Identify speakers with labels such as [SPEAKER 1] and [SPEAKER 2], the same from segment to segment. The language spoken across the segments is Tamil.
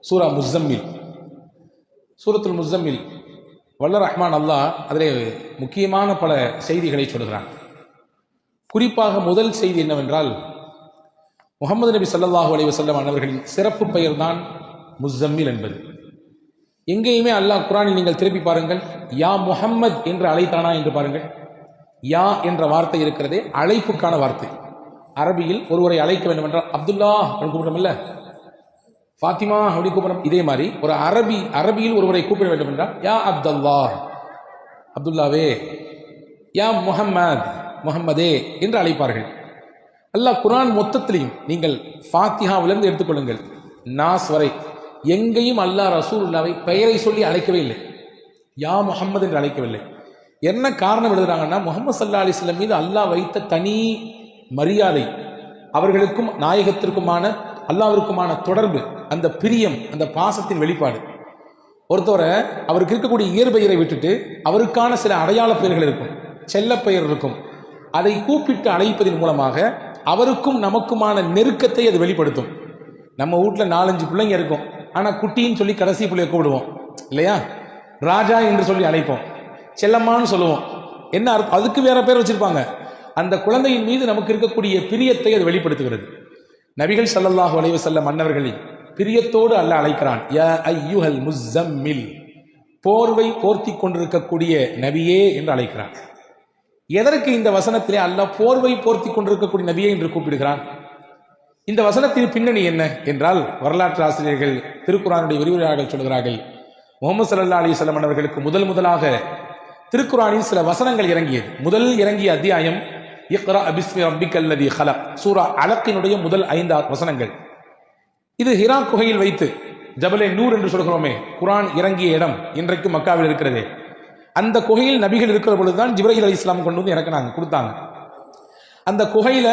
[SPEAKER 1] சூரா முஸ்ஸம்மில். சூரத்துல் முஸ்ஸம்மில் வல்ல ரஹ்மான் அல்லாஹ் அதிலே முக்கியமான பல செய்திகளை சொல்கிறான். குறிப்பாக முதல் செய்தி என்னவென்றால், முஹம்மது நபி ஸல்லல்லாஹு அலைஹி வஸல்லம் அவர்களின் சிறப்பு பெயர் தான் முஸ்ஸம்மில் என்பது. எங்கேயுமே அல்லாஹ் குர்ஆனில் நீங்கள் திருப்பி பாருங்கள், யா முஹம்மத் என்று அழைத்தானா என்று பாருங்கள். யா என்ற வார்த்தை இருக்கிறதே அழைப்புக்கான வார்த்தை. அரபியில் ஒருவரை அழைக்க வேண்டும் என்றால் அப்துல்லா அப்படின்னு கூப்பிடுறோம் இல்ல, ஃபாத்திமா அப்படி கூப்பிடுறோம். இதே மாதிரி ஒரு அரபியில் ஒருவரை கூப்பிட வேண்டும் என்றால் யா அப்துல்லா, அப்துல்லாவே, யா முஹம்மத், முஹம்மதே என்று அழைப்பார்கள். அல்லாஹ் குர்ஆன் மொத்தத்திலையும் நீங்கள் ஃபாத்திஹாவிலிருந்து எடுத்துக்கொள்ளுங்கள் நாஸ் வரை எங்கேயும் அல்லாஹ் ரசூலுல்லாவை பெயரை சொல்லி அழைக்கவே இல்லை, யா முஹம்மது என்று அழைக்கவில்லை. என்ன காரணம் எழுதுறாங்கன்னா, முஹம்மது ஸல்லல்லாஹு அலைஹி வஸல்லம் மீது அல்லாஹ் வைத்த தனி மரியாதை, அவர்களுக்கும் நாயகத்திற்குமான அல்லாஹ்விற்குமான தொடர்பு, அந்த பிரியம், அந்த பாசத்தின் வெளிப்பாடு. ஒருத்தவரை அவருக்கு இருக்கக்கூடிய இயற்பெயரை விட்டுட்டு அவருக்கான சில அடையாள பெயர்கள் இருக்கும், செல்ல பெயர் இருக்கும், அதை கூப்பிட்டு அழைப்பதன் மூலமாக அவருக்கும் நமக்குமான நெருக்கத்தை அது வெளிப்படுத்தும். நம்ம வீட்டில் 4-5 பிள்ளைங்க இருக்கும், ஆனால் குட்டின்னு சொல்லி கடைசி பிள்ளைய கூப்பிடுவோம் இல்லையா, ராஜா என்று சொல்லி அழைப்போம், செல்லம்மான்னு சொல்லுவோம். என்ன அர்த்தம்? அதுக்கு வேற பேர் வச்சிருப்பாங்க. அந்த குழந்தையின் மீது நமக்கு இருக்கக்கூடிய பிரியத்தை அது வெளிப்படுத்துகிறது. நபிகள் ஸல்லல்லாஹு அலைஹி வஸல்லம் அன்னவர்களை பிரியத்தோடு அல்லாஹ் அழைக்கிறான், யா அய்யுஹல் முஸ்ஸம்மில், போர்வை போர்த்தி கொண்டிருக்கக்கூடிய நபியே என்று அழைக்கிறான். எதற்கு இந்த வசனத்திலே அல்லாஹ் போர்வை போர்த்தி கொண்டிருக்கக்கூடிய நபியே என்று கூப்பிடுகிறான்? இந்த வசனத்தின் பின்னணி என்ன என்றால், வரலாற்று ஆசிரியர்கள், திருக்குர்ஆனுடைய விரிவுரையாளர்கள் சொல்கிறார்கள், முஹம்மது ஸல்லல்லாஹு அலைஹி வஸல்லம் அவர்களுக்கு முதலாக திருக்குர்ஆனில் சில வசனங்கள் இறங்கியது. முதல் இறங்கிய அத்தியாயம் இக்ரா பிஸ்மி ரப்பிக்கல்லதி ஹலக், சூரா அலக்கினுடைய முதல் 5 வசனங்கள். இது ஹிரா குகையில் வைத்து, ஜபலே நூர் என்று சொல்கிறோமே, குர்ஆன் இறங்கிய இடம் இன்றைக்கு மக்காவில் இருக்கிறது. அந்த குகையில் நபிகள் இருக்கிற பொழுதுதான் ஜிப்ரீல் அலைஹிஸ்ஸலாம் கொண்டு வந்து இறக்குனாங்க, கொடுத்தாங்க. அந்த குகையில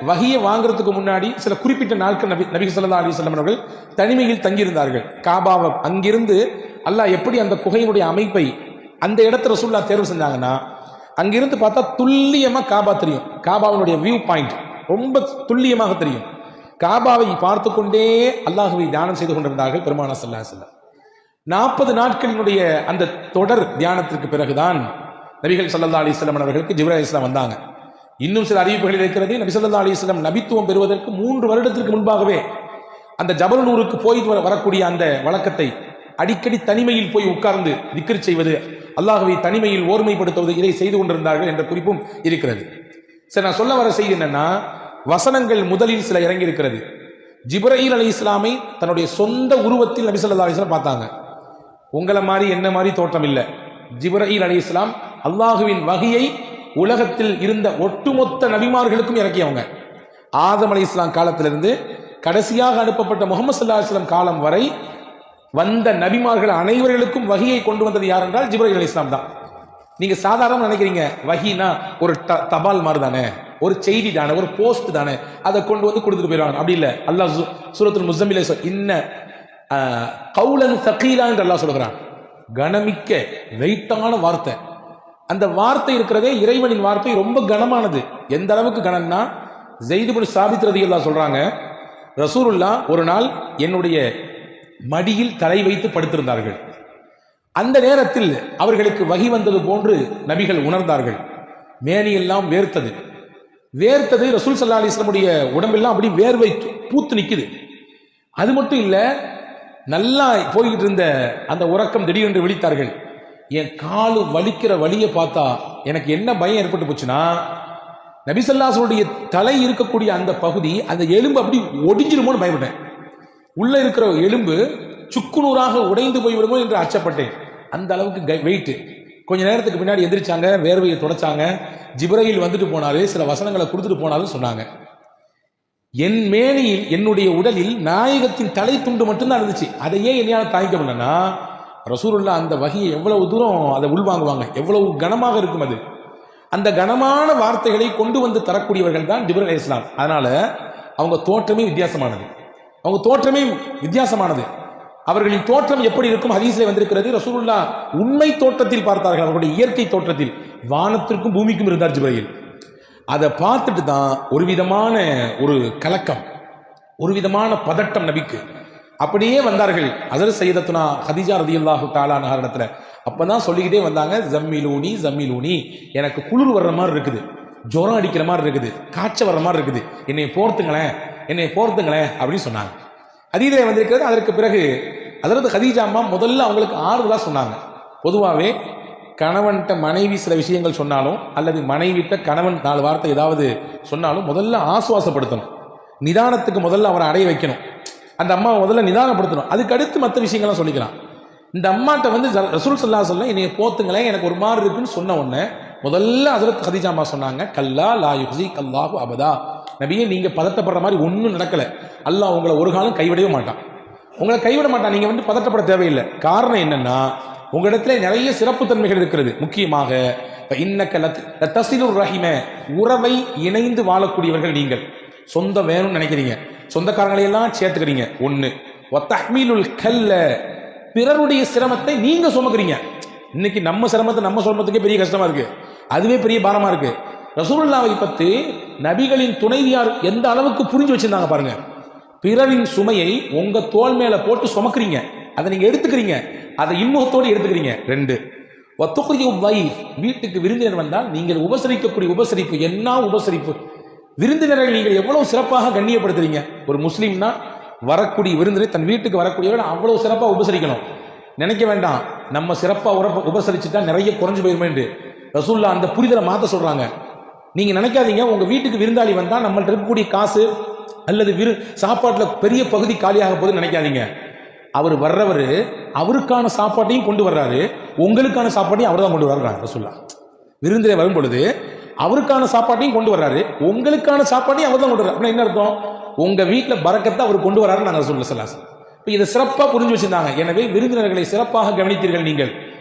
[SPEAKER 1] வஹியை வாங்குறதுக்கு முன்னாடி சில குறிப்பிட்ட நாட்கள் நபி ஸல்லல்லாஹு அலைஹி வஸல்லம் அவர்கள் தனிமையில் தங்கியிருந்தார்கள். காபாவை அங்கிருந்து அல்லாஹ் எப்படி அந்த குகையினுடைய அமைப்பை அந்த இடத்துல ரசூலுல்லாஹ் தேர்வு செஞ்சாங்கன்னா, அங்கிருந்து பார்த்தா துல்லியமா காபா தெரியும். காபாவினுடைய வியூ பாயிண்ட் ரொம்ப துல்லியமாக தெரியும். காபாவை பார்த்து கொண்டே அல்லாஹ்வை தியானம் செய்து கொண்டிருந்தார்கள் பெருமானார் ஸல்லல்லாஹு அலைஹி வஸல்லம். 40 நாட்களினுடைய அந்த தொடர் தியானத்திற்கு பிறகுதான் நபிகள் ஸல்லல்லாஹு அலைஹி வஸல்லம் அவர்களுக்கு ஜிப்ரீல் அலைஹிஸ்ஸலாம் வந்தாங்க. இன்னும் சில அறிவிப்புகள் இருக்கிறது, நபி ஸல்லல்லாஹு அலைஹி வஸல்லம் நபித்துவம் பெறுவதற்கு 3 வருடத்திற்கு முன்பாகவே அந்த ஜபல் நூருக்கு போய் வரக்கூடிய அந்த வழக்கத்தை, அடிக்கடி தனிமையில் போய் உட்கார்ந்து திக்ர் செய்வது, அல்லாஹ்வை தனிமையில் ஓர்மைப்படுத்துவது, இதை செய்து கொண்டிருந்தார்கள் என்ற குறிப்பும் இருக்கிறது. சரி, நான் சொல்ல வர செய்தி என்னன்னா, வசனங்கள் முதலில் சில இறங்கி இருக்கிறது. ஜிப்ரீல் அலைஹிஸ்ஸலாமை தன்னுடைய சொந்த உருவத்தில் நபி ஸல்லல்லாஹு அலைஹி வஸல்லம் பார்த்தாங்க. உங்களை மாதிரி என்ன மாதிரி தோற்றம் இல்லை. ஜிப்ரீல் அலைஹிஸ்ஸலாம் அல்லாஹுவின் வஹியை உலகத்தில் இருந்த ஒட்டுமொத்த நபிமார்களுக்கும் இறக்கியவங்க. ஆதம் அலைஹிஸ்ஸலாம் காலத்திலிருந்து கடைசியாக அனுப்பப்பட்ட முஹம்மது ஸல்லல்லாஹு அலைஹி வஸல்லம் காலம் வரை வந்த நபிமார்கள் அனைவர்களுக்கும் வஹியை கொண்டு வந்தது யார் என்றால் ஜிப்ரீல் அலைஹிஸ்ஸலாம் தான். நீங்க சாதாரண நினைக்கிறீங்க, வஹினா ஒரு தபால் மாதிரி தானே, ஒரு செய்தி தானே, ஒரு போஸ்ட் தானே, அதை கொண்டு வந்து கொடுத்துட்டு போயிடுவாங்க. அப்படி இல்லை. அல்லாஹ் சூரத்துல் முஸ்ஸம்மில் இன்ன கௌலன் ஸகீலா என்று அல்லாஹ் சொல்கிறான். கனமிக்க வெயிட்டான வார்த்தை. அந்த வார்த்தை இருக்கிறதே இறைவனின் வார்த்தை ரொம்ப கனமானது. எந்த அளவுக்கு கனம்னா, ஸைத் இப்னு சாபித் ரலியல்லாஹு சொல்றாங்க, ரசூலுல்லாஹ் ஒரு நாள் என்னுடைய மடியில் தலை வைத்து படுத்திருந்தார்கள். அந்த நேரத்தில் அவர்களுக்கு வஹி வந்தது போன்று நபிகள் உணர்ந்தார்கள். மேனியெல்லாம் வேர்த்தது. ரசூல் ஸல்லல்லாஹு அலைஹி வஸல்லம் உடம்பெல்லாம் அப்படி வேர்வை பூத்து நிக்குது. அது மட்டும் இல்ல, நல்லா போய்கிட்டு இருந்த அந்த உறக்கம் திடீரென்று விழித்தார்கள். என் காலு வலிக்கிற வலியை பார்த்தா எனக்கு என்ன பயம் ஏற்பட்டு போச்சுன்னா, நபி ஸல்லல்லாஹு அலைஹி வஸல்லம் தலை இருக்கக்கூடிய அந்த பகுதி, அந்த எலும்பு அப்படி ஒடிஞ்சிருமோன்னு பயப்பட்டேன். உள்ள இருக்கிற எலும்பு சுக்குநூறாக உடைந்து போய்விடுமோ என்று அச்சப்பட்டேன். அந்த அளவுக்கு வெயிட். கொஞ்ச நேரத்துக்கு பின்னாடி எந்திரிச்சாங்க, வேர்வையை தொடச்சாங்க. ஜிப்ரீல் வந்துட்டு போனாரு, சில வசனங்களை கொடுத்துட்டு போனாலும் சொன்னாங்க. என் மேனியில், என்னுடைய உடலில் நாயகத்தின் தலை துண்டு மட்டும்தான் இருந்துச்சு. அதையே என்னால் தாங்கிக்க முடியலன்னா, ரசூலுல்லாஹ் அந்த வஹியை எவ்வளவு தூரம் அதை உள்வாங்குவாங்க, எவ்வளவு கனமாக இருக்கும் அது. அந்த கனமான வார்த்தைகளை கொண்டு வந்து தரக்கூடியவர்கள் தான் ஜிப்ரீல் அலைஹிஸ்ஸலாம். அதனால அவங்க தோற்றமே வித்தியாசமானது. அவர்களின் தோற்றம் எப்படி இருக்கும் ஹதீஸிலே வந்திருக்கிறது. ரசூலுல்லாஹ் உண்மை தோற்றத்தில் பார்த்தார்கள், அவர்களுடைய இயற்கை தோற்றத்தில். வானத்திற்கும் பூமிக்கும் இருந்தார் ஜிப்ரீல். அதை பார்த்துட்டு தான் ஒரு விதமான ஒரு கலக்கம், ஒரு விதமான பதட்டம் நபிக்கு. அப்படியே வந்தார்கள் ஹஜ்ரத் சையதத்துனா ஹதீஜா ரலியல்லாஹு தஆலா அன்ஹா இடத்துல. அப்பதான் சொல்லிக்கிட்டே வந்தாங்க, ஜம்மிலூனி ஜம்மிலூனி, எனக்கு குளிர் வர்ற மாதிரி இருக்குது, ஜுரம் அடிக்கிற மாதிரி இருக்குது, காய்ச்சல் வர்ற மாதிரி இருக்குது, என்னை போர்த்துங்களேன் அப்படின்னு சொன்னாங்க. ஹதீஸிலே வந்திருக்கிறது. அதற்கு பிறகு ஹஜ்ரத் ஹதீஜா அம்மா முதல்ல அவங்களுக்கு ஆறுதலா சொன்னாங்க. பொதுவாகவே கணவன்கிட்ட மனைவி சில விஷயங்கள் சொன்னாலும் அல்லது மனைவிட்ட கணவன் 4 வார்த்தை ஏதாவது சொன்னாலும் முதல்ல ஆசுவாசப்படுத்தணும், நிதானத்துக்கு முதல்ல அவரை அடைய வைக்கணும், அந்த அம்மாவை முதல்ல நிதானப்படுத்தணும், அதுக்கு அடுத்து மற்ற விஷயங்கள்லாம் சொல்லிக்கலாம். இந்த அம்மாட்ட வந்து ரசூல் ஸல்லல்லாஹு அலைஹி வஸல்லம் என்னைய போத்துங்களேன், எனக்கு ஒரு மாதிரி இருக்குன்னு சொன்ன உடனே முதல்ல ஹஜ்ரத் ஹதீஜா அம்மா சொன்னாங்க, கல்லா லா யுஹ்ஸிக அல்லாஹு அபதா, நபியே நீங்க பதட்டப்படுற மாதிரி ஒன்றும் நடக்கல, அல்லாஹ் உங்களை ஒரு காலம் கைவிடவே மாட்டான், உங்களை கைவிட மாட்டான், நீங்க வந்து பதட்டப்பட தேவையில்லை. காரணம் என்னன்னா உங்களிடத்துல நிறைய சிறப்பு தன்மைகள் இருக்கிறது. முக்கியமாக இன்னக லதஸிலுர் ரஹிம, உறவை இணைந்து வாழக்கூடியவர்கள் நீங்கள். சொந்தம் வேணும்னு நினைக்கிறீங்க, சொந்தக்காரங்களை எல்லாம் சேர்த்துக்கிறீங்க ஒண்ணு. வதஹ்மீலுல் கல்ல, பிறருடைய சிரமத்தை நீங்க சுமக்கிறீங்க. இன்னைக்கு நம்ம சிரமத்தை நம்ம சுமத்துக்கே பெரிய கஷ்டமா இருக்கு, அதுவே பெரிய பாரமா இருக்கு. ரசூலுல்லாஹை பத்தி நபிகளின் துணைவியார் எந்த அளவுக்கு புரிஞ்சு வச்சிருந்தாங்க பாருங்க. பிறரின் சுமையை உங்க தோள் மேல போட்டு சுமக்கிறீங்க, அதை நீங்க எடுத்துக்கிறீங்க, அதை இன்முகத்தோடு எடுத்துக்கிறீங்க. 2, வீட்டுக்கு விருந்தினர் வந்தால் நீங்கள் உபசரிக்கக்கூடிய உபசரிப்பு என்ன உபசரிப்பு, விருந்தினரை நீங்கள் எவ்வளவு சிறப்பாக கண்ணியப்படுத்துறீங்க. ஒரு முஸ்லீம்னா வரக்கூடிய விருந்தினர் தன் வீட்டுக்கு வரக்கூடியவர்கள் அவ்வளவு சிறப்பாக உபசரிக்கணும். நினைக்க வேண்டாம் நம்ம சிறப்பா உபசரிச்சுட்டா நிறைய குறைஞ்சு போயிருமே என்று. ரசூலுல்லாஹ் அந்த புரிதலை மாத்த சொல்றாங்க. நீங்க நினைக்காதீங்க உங்க வீட்டுக்கு விருந்தாளி வந்தா நம்மள்ட்ட இருக்கக்கூடிய காசு அல்லது சாப்பாட்டுல பெரிய பகுதி காலியாக போகுதுன்னு நினைக்காதீங்க. அவர் வர்றவர் அவருக்கான சாப்பாட்டையும் கொண்டு வர்றாரு, உங்களுக்கான சாப்பாட்டையும் அவர் தான் கொண்டு வர்றாரு. ரசூலுல்லாஹ் விருந்திலே வரும் பொழுது அவருக்கான சாப்பாட்டையும் கொண்டு வர்றாரு, உங்களுக்கான சாப்பாட்டையும் அவர் தான் கொண்டு வர்றாரு. அப்படின்னா என்ன அர்த்தம், உங்க வீட்டுல பரக்கத்தை அவர் கொண்டு வர்றாருன்னு நாங்கள் ரசூலுல்லாஹ் ஸல்லல்லாஹு அலைஹி வஸல்லம் இதை சிறப்பா புரிஞ்சு வச்சிருந்தாங்க. எனவே விருந்தினர்களை சிறப்பாக கவனித்தீர்கள் நீங்கள்.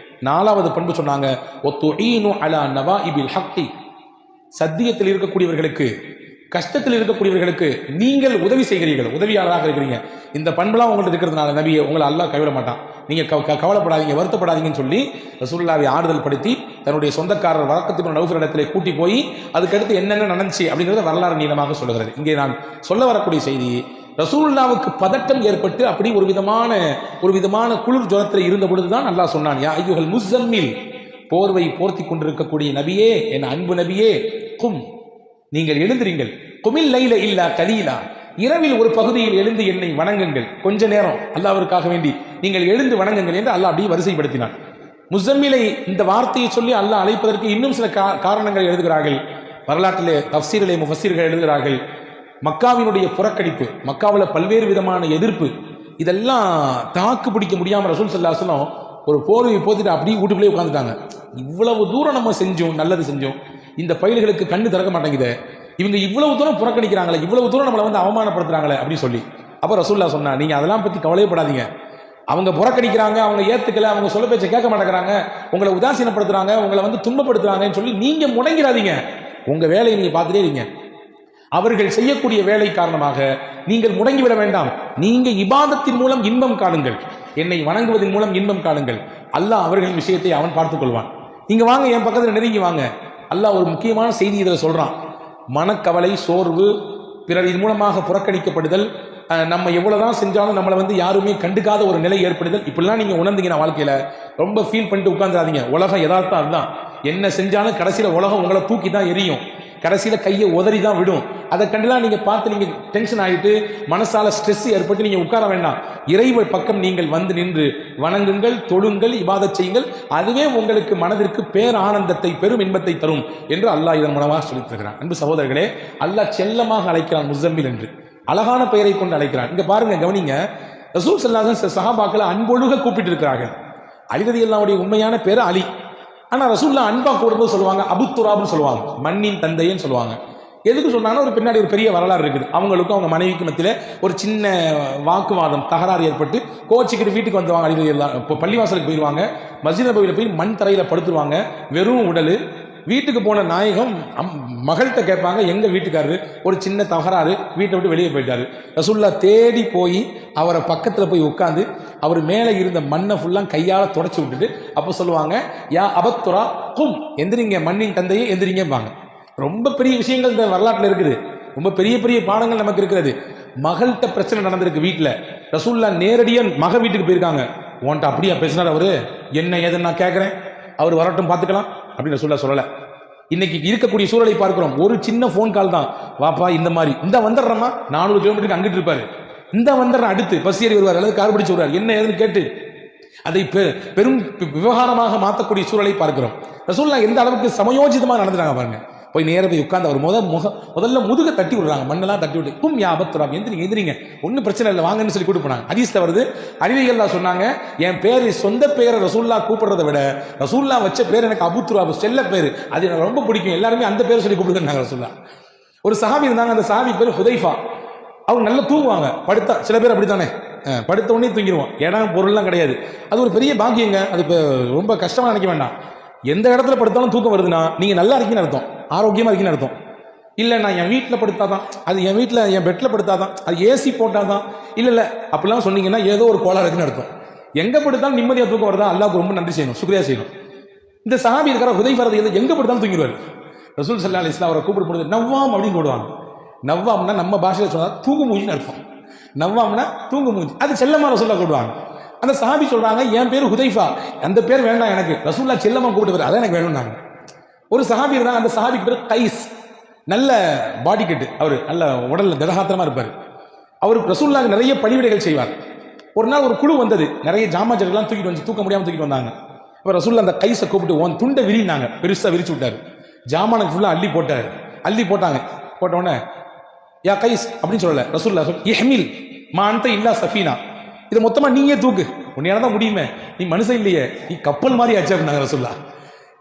[SPEAKER 1] 4வது பண்பு சொன்னாங்க, ஒத்துஈனு அலா நவாஇபில் ஹக்கி, சத்தியத்தில் இருக்கக்கூடியவர்களுக்கு கஷ்டத்தில் இருக்கக்கூடியவர்களுக்கு நீங்கள் உதவி செய்கிறீர்கள், உதவியாளராக இருக்கிறீங்க. இந்த பண்பெல்லாம் உங்கள்ட்ட இருக்கிறதுனால நபியை உங்களை அல்லாஹ் கைவிட மாட்டான், நீங்க கவலைப்படாதீங்க, வருத்தப்படாதீங்கன்னு சொல்லி ரசூலுல்லாஹ்வை ஆறுதல் படுத்தி தன்னுடைய சொந்தக்காரர் வரக்கத்து நௌஃபல் இடத்திலே கூட்டி போய் அதுக்கடுத்து என்னென்ன நடந்துச்சு அப்படிங்கிறத வரலாறு நீளமாக சொல்லுகிறது. இங்கே நான் சொல்ல வரக்கூடிய செய்தி, ரசூலுல்லாஹ்வுக்கு பதட்டம் ஏற்பட்டு அப்படி ஒரு விதமான குளிர் ஜுரத்தில் இருந்த பொழுதுதான் அல்லாஹ் சொன்னான், யா அய்யுஹல் முஸம்மில், போர்வை போர்த்தி கொண்டிருக்கக்கூடிய நபியே, என் அன்பு நபியே, கும், நீங்கள் எழுந்திருங்கள், குமில் லைல இல்லா கலீலா, இரவில் ஒரு பகுதியில் எழுந்து என்னை வணங்குங்கள், கொஞ்ச நேரம் அல்லாஹ்விற்காக வேண்டி நீங்கள் எழுந்து வணங்குங்கள் என்று அல்லாஹ் அப்படியே வரிசைப்படுத்தினான். முஸம்மிலை இந்த வார்த்தையை சொல்லி அல்லாஹ் அழைப்பதற்கு இன்னும் சில காரணங்கள் எழுதுகிறார்கள். வரலாற்றிலே தஃசீரிலே முஃபஸ்ஸிர்கள் எழுதுகிறார்கள், மக்காவினுடைய புறக்கணிப்பு, மக்காவில் பல்வேறு விதமான எதிர்ப்பு, இதெல்லாம் தாக்கு பிடிக்க முடியாம ரசூல் ஸல்லல்லாஹு அலைஹி வஸல்லம் ஒரு போர்வையை போத்திட்டு அப்படியே வீட்டுக்குள்ளே உட்காந்துட்டாங்க. இவ்வளவு தூரம் நம்ம செஞ்சோம், நல்லது செஞ்சோம், இந்த பயில்களுக்கு கண்ணு திறக்க மாட்டேங்குது, இவங்க இவ்வளவு தூரம் புறக்கணிக்கிறாங்களே, இவ்வளவு தூரம் நம்மளை வந்து அவமானப்படுத்துறாங்களே அப்படின்னு சொல்லி. அப்ப ரசூலுல்லாஹ் சொன்னா, நீங்க அதெல்லாம் பத்தி கவலையப்படாதீங்க, அவங்க புறக்கணிக்கிறாங்க, அவங்க ஏத்துக்கல, அவங்க சொல்ல பேச்ச கேட்க மாட்டேங்கிறாங்க, உங்களை உதாசீனப்படுத்துறாங்க, உங்களை வந்து துன்பப்படுத்துறாங்கன்னு சொல்லி நீங்க முடங்கிறாதீங்க, உங்க வேலையை நீங்க பார்த்துட்டே இருங்க. அவர்கள் செய்யக்கூடிய வேலை காரணமாக நீங்கள் முடங்கிவிட வேண்டாம், நீங்க இபாதத்தின் மூலம் இன்பம் காணுங்கள், என்னை வணங்குவதன் மூலம் இன்பம் காணுங்கள், அல்லாஹ் அவர்களின் விஷயத்தை அவன் பார்த்துக் கொள்வான். நீங்க வாங்க, என் பக்கத்தில் நெருங்கி வாங்க. அல்லாஹ் ஒரு முக்கியமான செய்தி இதில் சொல்றான், மனக்கவலை, சோர்வு, பிறர் இது மூலமாக புறக்கணிக்கப்படுதல், நம்ம எவ்வளவுதான் செஞ்சாலும் நம்மளை வந்து யாருமே கண்டுக்காத ஒரு நிலை ஏற்படுதல், இப்படிலாம் நீங்க உணர்ந்தீங்கன்னா வாழ்க்கையில ரொம்ப ஃபீல் பண்ணிட்டு உட்கார்ந்துடாதீங்க. உலகம் யதார்த்தம் அதுதான், என்ன செஞ்சாலும் கடைசியில உலகம் உங்களை தூக்கி தான் எரியும், கடைசியில கையை உதறி தான் விடும். அதை கண்டுலாம் நீங்க பார்த்து நீங்க டென்ஷன் ஆகிட்டு மனசால ஸ்ட்ரெஸ் ஏற்பட்டு நீங்க உட்கார வேண்டாம். இறைவ பக்கம் நீங்கள் வந்து நின்று வணங்குங்கள், தொழுங்கள், இபாதத் செய்யுங்கள், அதுவே உங்களுக்கு மனதிற்கு பேர் ஆனந்தத்தை, பெரும் இன்பத்தை தரும் என்று அல்லாஹ் இதன் மூலமாக சொல்லித் தருகிறான். அன்பு சகோதரர்களே, அல்லாஹ் செல்லமாக அழைக்கிறான் முஸம்மில் என்று, அழகான பெயரை கொண்டு அழைக்கிறான். இங்க பாருங்க, கவனிங்க, ரசூல் ஸல்லல்லாஹு அலைஹி வஸல்லம் சஹாபாக்களை அன்பொழுக கூப்பிட்டு இருக்கிறார்கள். அலி ரலியல்லாஹு அன்ஹுடைய உண்மையான பேரு அலி. ஆனா ரசூலுல்லாஹ் அன்பா கூடும்போது சொல்லுவாங்க அபுத்துராப்னு சொல்லுவாங்க, மண்ணின் தந்தைன்னு சொல்லுவாங்க. எதுக்கு சொன்னாங்கன்னா ஒரு பின்னாடி ஒரு பெரிய வரலாறு இருக்குது. அவங்களுக்கும் அவங்க மனைவிக்கு மத்தியில ஒரு சின்ன வாக்குவாதம், தகராறு ஏற்பட்டு கோச்சிக்கிட்டு வீட்டுக்கு வந்துவாங்க. அலி ரலியல்லாஹு அன்ஹு பள்ளிவாசலுக்கு போயிடுவாங்க, மஸ்ஜித் நபவியில போய் மண் தரையில படுத்துருவாங்க, வெறும் உடல். வீட்டுக்கு போன நாயகம் மகள்கிட்ட கேட்பாங்க, எங்க வீட்டுக்காரரு ஒரு சின்ன தகராறு, வீட்டை விட்டு வெளியே போயிட்டாரு. ரசூலுல்லாஹ் தேடி போய் அவரை பக்கத்துல போய் உட்கார்ந்து அவர் மேலே இருந்த மண்ணை ஃபுல்லாக கையால் தொடச்சி விட்டுட்டு அப்போ சொல்லுவாங்க, யா அபத்துரா கும், எந்திரிங்க, மண்ணின் தந்தையே எந்திரிங்கம்பாங்க. ரொம்ப பெரிய விஷயங்கள் இந்த வரலாற்றில் இருக்குது, ரொம்ப பெரிய பெரிய பாடங்கள் நமக்கு இருக்கிறது. மகள்கிட்ட பிரச்சனை நடந்திருக்கு வீட்டில், ரசூல்லா நேரடியாக மக வீட்டுக்கு போயிருக்காங்க. உன்ட்ட அப்படியா பேசினார் அவரு, என்ன ஏதுன்னு நான் கேட்குறேன், அவர் வரட்டும் பார்த்துக்கலாம் அப்படின்னு ரசூல்லா சொல்லலை. இன்னைக்கு இருக்கக்கூடிய சூழலை பார்க்கிறோம். ஒரு சின்ன ஃபோன் கால் தான், வாப்பா இந்த மாதிரி இந்த வந்துடுறமா 400 கிலோமீட்டருக்கு அங்கிட்டு இருப்பாரு, இந்த வந்துடுற அடுத்து பஸ் ஏறி வருவார் அல்லது கார் பிடிச்சு வருவார், என்ன ஏதுன்னு கேட்டு அதை பெரும் விவகாரமாக மாற்றக்கூடிய சூழலை பார்க்கிறோம். ரசூலுல்லாஹ் எந்த அளவுக்கு சமயோஜிதமாக நடந்துட்டாங்க பாருங்க. போய் நேர போய் உட்கார்ந்து அவர் முதல்ல முதுக தட்டி விடுறாங்க, மண்ணெல்லாம் தட்டி விட்டு கும் யாபத்துராம் எந்திரிங்க ஒன்றும் பிரச்சனை இல்லை வாங்கன்னு சொல்லி கூப்பிட்டு போனாங்க. ஹதீஸ்ல வருது, அறிவியல்லா சொன்னாங்க, என் பேர் சொந்த பேரை ரசூலுல்லாஹ் கூப்பிடுறதை விட ரசூலுல்லாஹ் வச்ச பேர் எனக்கு அபூத்துராப் செல்ல பேர், அது எனக்கு ரொம்ப பிடிக்கும், எல்லாருமே அந்த பேரை சொல்லி கூப்பிடுறாங்க ரசூலுல்லாஹ். ஒரு சஹாபி இருந்தாங்க, அந்த சஹாபி பேர் ஹுதைஃபா. அவங்க நல்லா தூங்குவாங்க, படுத்தா சில பேர் அப்படித்தானே படுத்த உடனே தூங்கிடுவோம், இடம் பொருள்லாம் கிடையாது. அது ஒரு பெரிய பாக்கியங்க, அது ரொம்ப கஷ்டமா நினைக்க வேண்டாம். எந்த இடத்துல படுத்தாலும் தூக்கம் வருதுன்னா நீங்க நல்லா இருக்கீங்கன்னு அர்த்தம், ஆரோக்கியமா இருக்கீங்கன்னு அர்த்தம். இல்லை நான் என் வீட்டில் படுத்தாதான், அது என் வீட்டில் என் பெட்டில் படுத்தாதான், அது ஏசி போட்டாதான், இல்லை அப்படிலாம் சொன்னீங்கன்னா ஏதோ ஒரு கோளாறு இருக்குன்னு அர்த்தம். எங்க படுத்தாலும் நிம்மதியாக தூக்கம் வருதா, அல்லாஹ்வுக்கு ரொம்ப நன்றி செய்யணும், சுக்ரியா செய்யணும். இந்த சஹாபி இருக்கிற ஹுதைஃபா எங்க படுத்தாலும் தூங்கிடுவார். ரசூல் ஸல்லல்லாஹு அலைஹி வஸல்லம் அவரை கூப்பிட்டு போடுறது நவ்வாம் அப்படின்னு போடுவாங்க. நவ்வாம்னா நம்ம பாஷையில் சொன்னா தூங்கு மூஞ்சின்னு அர்த்தம். நவ்வாம்னா தூங்கு மூஞ்சி, அது செல்லமா ரசூலுல்லாஹ் கூப்பிடுவாங்க. அந்த சஹாபி சொல்றாங்க, என் பேர் ஹுதைஃபா, அந்த பேர் வேண்டாம் எனக்கு, ரசூலுல்லாஹ் செல்லமா கூப்பிட்டு அதான் எனக்கு வேணும்னாங்க. ஒரு சஹாபி இருந்தாங்க, அந்த சஹாபிக்கு பேர் கைஸ், நல்ல பாடி கட்டு, அவர் நல்ல உடல்ல திடகாத்திரமா இருப்பார். அவர் ரசூலுல்லாஹ்க்கு நிறைய பணிவிடைகள் செய்வார். ஒரு நாள் ஒரு குழு வந்தது, நிறைய ஜாமாஜெல்லாம் தூக்கிட்டு வந்து தூக்க முடியாம தூக்கிட்டு வந்தாங்க. இப்போ ரசூலுல்லாஹ் அந்த கைஸை கூப்பிட்டு உன் துண்டை விரினாங்க, பெருசா விரிச்சு விட்டாரு, ஜாமானுக்கு ஃபுல்லா அள்ளி போட்டாரு. அள்ளி போட்டாங்க, போட்ட உடனே யா கைஸ் அப்படின்னு சொல்லல, ரசூலுல்லாஹ் சொல்லி இஹ்மில் மா அன்த இல்லா சஃபீனா, இதை மொத்தமா நீயே தூக்கு, உன்னையால தான் முடியுமே, நீ மனுஷன் இல்லையே, நீ கப்பல் மாதிரி ஆச்சு அப்படின்னாங்க ரசூலுல்லாஹ்.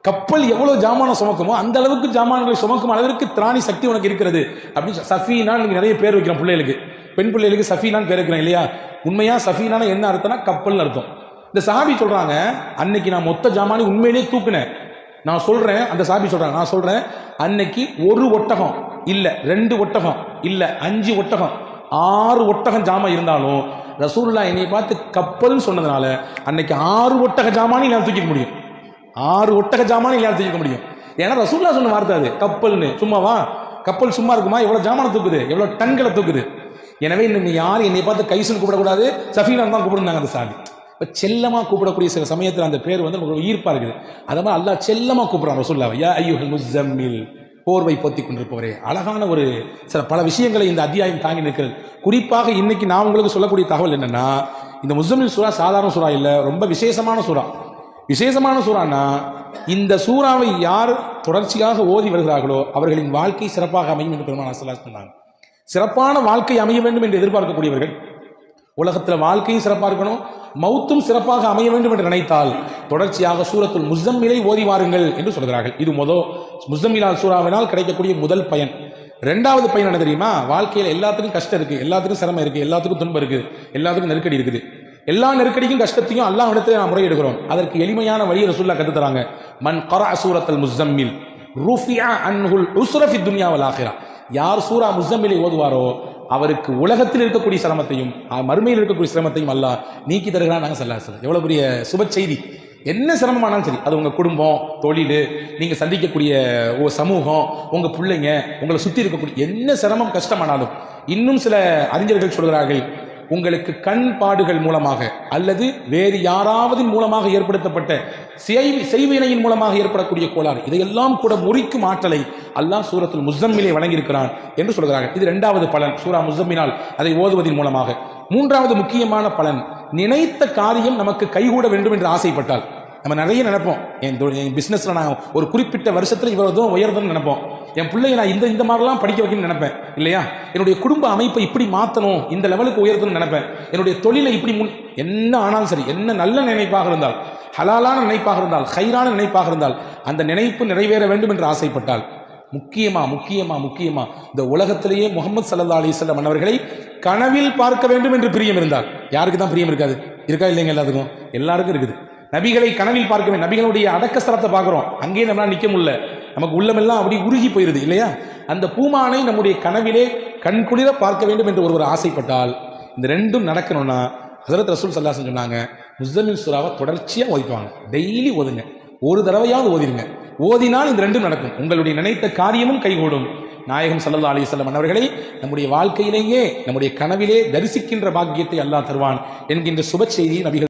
[SPEAKER 1] கப்பல் எவ்வளவு ஜாமானம் சுமக்குமோ அந்த அளவுக்கு ஜாமான்களை சுமக்கும் அளவிற்கு திராணி சக்தி உனக்கு இருக்கிறது அப்படின்னு. சஃபீனா நீங்க நிறைய பேர் வைக்கிறோம் பிள்ளைகளுக்கு, பெண் பிள்ளைகளுக்கு சஃபீனான்னு பேர் வைக்கிறோம் இல்லையா, உண்மையா சஃபீனான என்ன அர்த்தம்னா கப்பல்னு அர்த்தம். இந்த சஹாபி சொல்றாங்க, அன்னைக்கு நான் மொத்த ஜாமானி உண்மையிலேயே தூக்குனேன், நான் சொல்றேன், அந்த சஹாபி சொல்றாங்க, நான் சொல்றேன், அன்னைக்கு ஒரு ஒட்டகம் இல்ல, 2 ஒட்டகம் இல்ல, 5 ஒட்டகம் 6 ஒட்டகம் ஜாமா இருந்தாலும் ரசூலுல்லாஹ் என்னை பார்த்து கப்பல்னு சொன்னதுனால அன்னைக்கு 6 ஒட்டக ஜாமானி நான் தூக்கிக்க முடியும், 6 ஒட்டக ஜாமானி நான் தூக்கிக்க முடியும். ஏன்னா ரசூலுல்லாஹ் சொன்ன வார்த்தை அது, கப்பல்னு. சும்மாவா கப்பல் சும்மா இருக்குமா, எவ்வளவு ஜாமான தூக்குது, எவ்வளவு டன்களை தூக்குது. எனவே இன்னும் யாரும் என்னை பார்த்து கைசுன்னு கூப்பிடக்கூடாது, சஃபீனா தான் கூப்பிடுனாங்க அந்த சாமி. இப்போ செல்லமா கூப்பிடக்கூடிய சில சமயத்தில் அந்த பேர் வந்து நமக்கு ஈர்ப்பா இருக்குது. அதனால அல்லாஹ் செல்லமா கூப்பிடுறான் ரசூலுல்லாஹ், யா அய்யுஹல் முஸம்மில், போர்வை போத்தி கொண்டிருப்பவரே. அழகான ஒரு சில பல விஷயங்களை இந்த அத்தியாயம் தாங்கி நிற்கிறது. குறிப்பாக இன்னைக்கு நான் உங்களுக்கு சொல்லக்கூடிய தகவல் என்னன்னா, இந்த முஸம்மில் சூரா சாதாரண சூரா இல்லை, ரொம்ப விசேஷமான சூரா. விசேஷமான சூறானா, இந்த சூறாவை யார் தொடர்ச்சியாக ஓதி வருகிறார்களோ அவர்களின் வாழ்க்கை சிறப்பாக அமையும் என்று பெருமானார் ஸல்லல்லாஹு அலைஹி வஸல்லம் சொன்னாங்க. சிறப்பான வாழ்க்கை அமைய வேண்டும் என்று எதிர்பார்க்கக்கூடியவர்கள், உலகத்தில் வாழ்க்கையும் சிறப்பாக இருக்கணும், மௌத்தும் சிறப்பாக அமைய வேண்டும் என்று நினைத்தால் தொடர்ச்சியாக சூரத்துல் முஸம்மிலை ஓதி வாருங்கள் என்று சொல்கிறார்கள். இது முஸம்மிலால் சூறாவினால் கிடைக்கக்கூடிய முதல் பயன். 2வது பயன் என்ன தெரியுமா, வாழ்க்கையில் எல்லாத்துக்கும் கஷ்டம் இருக்கு, எல்லாத்துக்கும் சிரமம் இருக்கு, எல்லாத்துக்கும் துன்பம் இருக்கு, எல்லாத்துக்கும் நெருக்கடி இருக்குது. எல்லா நெருக்கடிக்கும் கஷ்டத்தையும் அல்லாஹ் இடத்துல நாம் முறையிடுகிறோம். அதற்கு எளிமையான வழியை ரசூலுல்லாஹ் கத்து தராங்க. மன் கரஅ சூரத்துல் முஸம்மில் ருஃபிஅ அன்ஹுல் உஸ்ர ஃபித் துன்யா வல் ஆখিরা. யார் சூரா முஸம்மிலை ஓதுவாரோ அவருக்கு உலகத்தில் இருக்கக்கூடிய சிரமத்தையும் மறுமையில் இருக்கக்கூடிய சிரமத்தையும் அல்லாஹ் நீக்கி தருகிறான். நாங்கள் ஸல்லல்லாஹு அலைஹி வஸல்லம், எவ்வளவு பெரிய சுப செய்தி. என்ன சிரமமானாலும் சரி, அது உங்க குடும்பம், தொழில், நீங்க சந்திக்கக்கூடிய சமூகம், உங்க பிள்ளைங்க, உங்களை சுற்றி இருக்கக்கூடிய என்ன சிரமம் கஷ்டமானாலும், இன்னும் சில அறிஞர்கள் சொல்கிறார்கள், உங்களுக்கு கண் பாடுகள் மூலமாக அல்லது வேறு யாராவது மூலமாக ஏற்படுத்தப்பட்ட செய்வினையின் மூலமாக ஏற்படக்கூடிய கோளாறு, இதையெல்லாம் கூட முறிக்கும் ஆற்றலை அல்லாஹ் சூரத்துல் முஸம்மிலே வழங்கியிருக்கிறான் என்று சொல்கிறார்கள். இது 2வது பலன், சூரா முஸம்மினால் அதை ஓதுவதன் மூலமாக. 3வது முக்கியமான பலன், நினைத்த காரியம் நமக்கு கைகூட வேண்டும் என்று ஆசைப்பட்டால். நம்ம நிறைய நினைப்போம், என் பிசினஸ்ல நான் ஒரு குறிப்பிட்ட வருஷத்துல இவ்வளவு தூரம் உயர்ந்தன்னு நினைப்போம், என் பிள்ளைய நான் இந்த மாதிரிலாம் படிக்க வைக்கணும்னு நினைப்பேன் இல்லையா, என்னுடைய குடும்ப அமைப்பை இப்படி மாற்றணும், இந்த லெவலுக்கு உயர்த்தணும்னு நினைப்பேன், என்னுடைய தொழிலை இப்படி என்ன ஆனாலும் சரி, என்ன நல்ல நினைப்பாக இருந்தால், ஹலாலான நினைப்பாக இருந்தால், ஹைரான நினைப்பாக இருந்தால், அந்த நினைப்பு நிறைவேற வேண்டும் என்று ஆசைப்பட்டால், முக்கியமா இந்த உலகத்திலேயே முஹம்மது ஸல்லல்லாஹு அலைஹி வஸல்லம் அவர்களை கனவில் பார்க்க வேண்டும் என்று பிரியம் இருந்தால், யாருக்கு தான் பிரியம் இருக்காது, இருக்கா இல்லைங்க, எல்லாத்துக்கும், எல்லாருக்கும் இருக்குது. நபிகளை கனவில் பார்க்க வேண்டும், நபிகளுடைய அடக்கஸ்தலத்தை பார்க்கிறோம், அங்கேயே நம்மளால நிக்க முடியல, நமக்கு உள்ளமெல்லாம் அப்படி உருகி போயிருது இல்லையா. அந்த பூமானை நம்முடைய கனவிலே கண்குளிர பார்க்க வேண்டும் என்று ஒருவர் ஆசைப்பட்டால், இந்த 2ம் நடக்கணும்னா ஹஸரத் ரசூல் ஸல்லல்லாஹு அலைஹி வஸல்லம் சொன்னாங்க, முஸம்மில் சூராவை தொடர்ச்சியாக ஓதிப்பாங்க, டெய்லி ஓதுங்க, ஒரு தடவையாவது ஓதிடுங்க. ஓதினால் இந்த 2ம் நடக்கும், உங்களுடைய நினைத்த காரியமும் கைகூடும், நாயகம் ஸல்லல்லாஹு அலைஹி வஸல்லம் அவர்களை நம்முடைய வாழ்க்கையிலேயே நம்முடைய கனவிலே தரிசிக்கின்ற பாக்கியத்தை அல்லாஹ் தருவான் என்கின்ற சுப செய்தி நபிகள்